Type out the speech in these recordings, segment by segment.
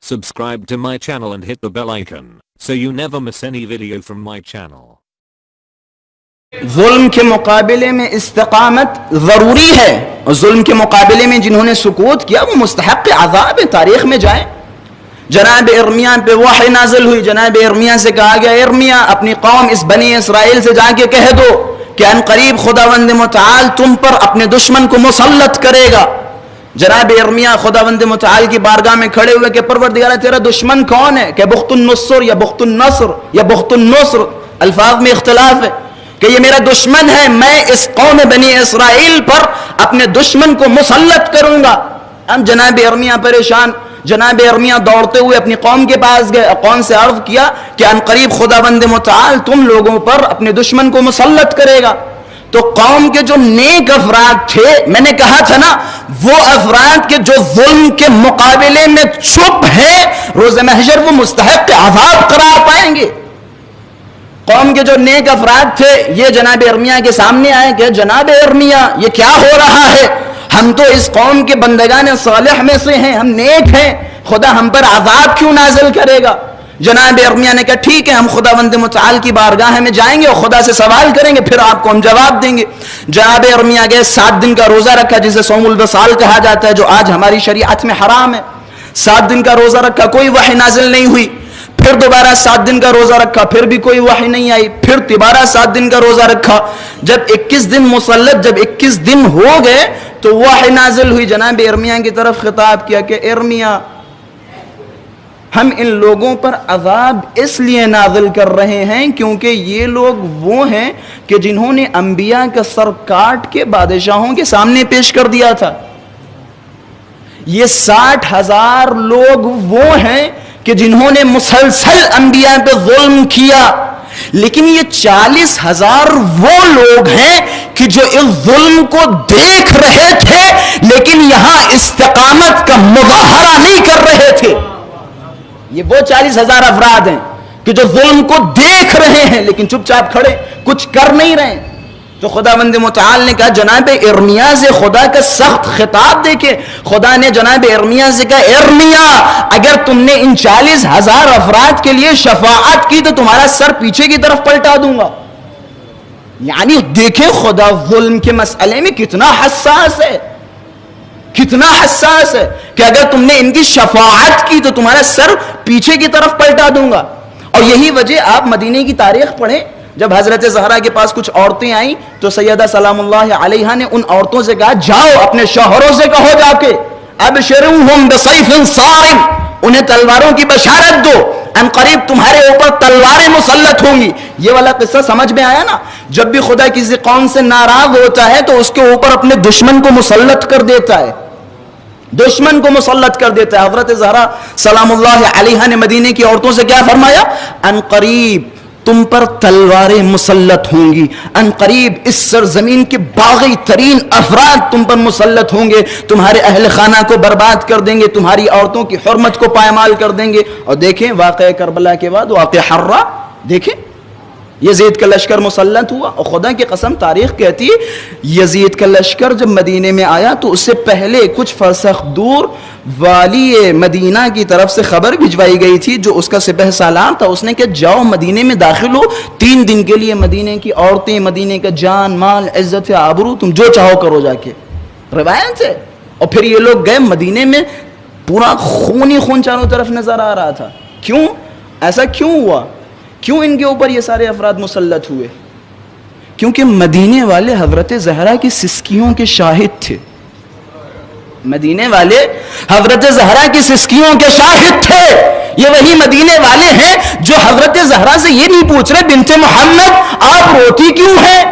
Subscribe to my channel and hit the bell icon so you never miss any video from my channel. ظلم کے مقابلے میں استقامت ضروری ہے اور ظلم کے مقابلے میں جنہوں نے سکوت کیا وہ مستحق عذاب تاریخ میں جائیں. جناب ارمیہ پہ وحی نازل ہوئی. جناب ارمیہ سے کہا گیا ارمیہ اپنی قوم اس بنی اسرائیل سے جا کے کہہ دو کہ ان قریب خداوند متعال تم پر اپنے دشمن کو مسلط کرے گا. جناب ارمیہ خداوند متعال کی بارگاہ میں کھڑے ہوئے کہ پروردگار تیرا دشمن کون ہے؟ کہ بخت النصر یا بخت النصر یا بخت النصر، الفاظ میں اختلاف ہے، کہ یہ میرا دشمن ہے، میں اس قوم بنی اسرائیل پر اپنے دشمن کو مسلط کروں گا. اب جناب ارمیہ پریشان. جناب ارمیہ دوڑتے ہوئے اپنی قوم کے پاس گئے، قوم سے عرض کیا کہ ان قریب خداوند متعال تم لوگوں پر اپنے دشمن کو مسلط کرے گا. تو قوم کے جو نیک افراد تھے، میں نے کہا تھا نا، وہ افراد کے جو ظلم کے مقابلے میں چپ ہیں روز محشر وہ مستحق عذاب قرار پائیں گے. قوم کے جو نیک افراد تھے یہ جناب ارمیہ کے سامنے آئے کہ جناب ارمیہ یہ کیا ہو رہا ہے؟ ہم تو اس قوم کے بندگان صالح میں سے ہیں، ہم نیک ہیں، خدا ہم پر عذاب کیوں نازل کرے گا؟ جناب ارمیہ نے کہا ٹھیک ہے، ہم خداوند متعال کی بارگاہ میں جائیں گے اور خدا سے سوال کریں گے، پھر آپ کو ہم جواب دیں گے. جناب ارمیہ گئے، 7 دن کا روزہ رکھا جسے صوم الوصال کہا جاتا ہے، جو آج ہماری شریعت میں حرام ہے. 7 دن کا روزہ رکھا، کوئی وحی نازل نہیں ہوئی. پھر دوبارہ 7 دن کا روزہ رکھا، پھر بھی کوئی وحی نہیں آئی. پھر دوبارہ 7 دن کا روزہ رکھا. جب 21 دن مسلط، جب 21 دن ہو گئے تو وحی نازل ہوئی. جناب ارمیہ کی طرف خطاب کیا کہ ارمیہ ہم ان لوگوں پر عذاب اس لیے نازل کر رہے ہیں کیونکہ یہ لوگ وہ ہیں کہ جنہوں نے انبیاء کا سر کاٹ کے بادشاہوں کے سامنے پیش کر دیا تھا. یہ 60,000 لوگ وہ ہیں کہ جنہوں نے مسلسل انبیاء پہ ظلم کیا، لیکن یہ 40,000 وہ لوگ ہیں کہ جو اس ظلم کو دیکھ رہے تھے لیکن یہاں استقامت کا مظاہرہ نہیں کر رہے تھے. یہ وہ 40,000 افراد ہیں کہ جو ظلم کو دیکھ رہے ہیں لیکن چپ چاپ کھڑے کچھ کر نہیں رہے. تو خداوند متعال نے کہا جناب ارمیہ سے خدا کا سخت خطاب دیکھے. خدا نے جناب ارمیہ سے کہا ارمیہ اگر تم نے ان 40,000 افراد کے لیے شفاعت کی تو تمہارا سر پیچھے کی طرف پلٹا دوں گا. یعنی دیکھیں خدا ظلم کے مسئلے میں کتنا حساس ہے، کتنا حساس ہے کہ اگر تم نے ان کی شفاعت کی تو تمہارا سر پیچھے کی طرف پلٹا دوں گا. اور یہی وجہ آپ مدینے کی تاریخ پڑھیں، جب حضرت زہرا کے پاس کچھ عورتیں آئیں تو سیدہ سلام اللہ علیہا نے ان عورتوں سے کہا جاؤ اپنے شوہروں سے کہو جا کے ابشروہم بسیف صارم، انہیں تلواروں کی بشارت دو، ان قریب تمہارے اوپر تلواریں مسلط ہوں گی. یہ والا قصہ سمجھ میں آیا نا؟ جب بھی خدا کسی قوم سے ناراض ہوتا ہے تو اس کے اوپر اپنے دشمن کو مسلط کر دیتا ہے، دشمن کو مسلط کر دیتا ہے. حضرت زہرا سلام اللہ علیہا نے مدینے کی عورتوں سے کیا فرمایا؟ ان قریب تم پر تلواریں مسلط ہوں گی، ان قریب اس سرزمین کے باغی ترین افراد تم پر مسلط ہوں گے، تمہارے اہل خانہ کو برباد کر دیں گے، تمہاری عورتوں کی حرمت کو پائمال کر دیں گے. اور دیکھیں واقعہ کربلا کے بعد واقعہ حرہ، دیکھیں یزید کا لشکر مسلط ہوا. اور خدا کی قسم تاریخ کہتی ہے یزید کا لشکر جب مدینے میں آیا تو اس سے پہلے کچھ فرسخ دور والی مدینہ کی طرف سے خبر بھجوائی گئی تھی جو اس کا سپہ سالار تھا. اس نے کہا جاؤ مدینے میں داخل ہو، 3 دن کے لیے مدینے کی عورتیں، مدینے کا جان مال عزت آبرو تم جو چاہو کرو جا کے. روایت ہے. اور پھر یہ لوگ گئے مدینے میں، پورا خون ہی خون چاروں طرف نظر آ رہا تھا. کیوں ایسا کیوں ہوا؟ کیوں ان کے اوپر یہ سارے افراد مسلط ہوئے؟ کیونکہ مدینے والے حضرت زہرا کی سسکیوں کے شاہد تھے. مدینے والے حضرت زہرا کی سسکیوں کے شاہد تھے. یہ وہی مدینے والے ہیں جو حضرت زہرا سے یہ نہیں پوچھ رہے بنت محمد آپ روتی کیوں ہیں،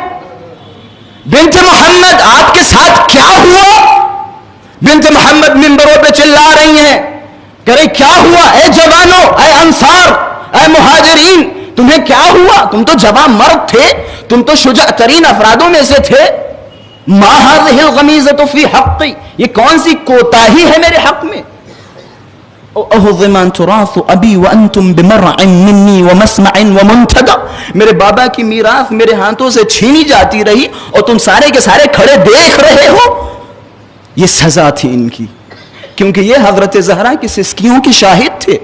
بنت محمد آپ کے ساتھ کیا ہوا. بنت محمد منبروں پہ چلا رہی ہیں کہ رہے کیا ہوا، اے جوانوں، اے انصار، اے مہاجرین، تمہیں کیا ہوا؟ تم تو جوان مرد تھے، تم تو شجاع ترین افرادوں میں سے تھے. ما هذه الغمیزة فی حقی، یہ کون سی کوتاہی ہے میرے حق میں؟ اہضمان تراث ابی وانتم بمرع منی ومسمع ومنتدى، میرے بابا کی میراث میرے ہاتھوں سے چھینی جاتی رہی اور تم سارے کے سارے کھڑے دیکھ رہے ہو. یہ سزا تھی ان کی. کیونکہ یہ حضرت زہرا کی سسکیوں کی شاہد تھے.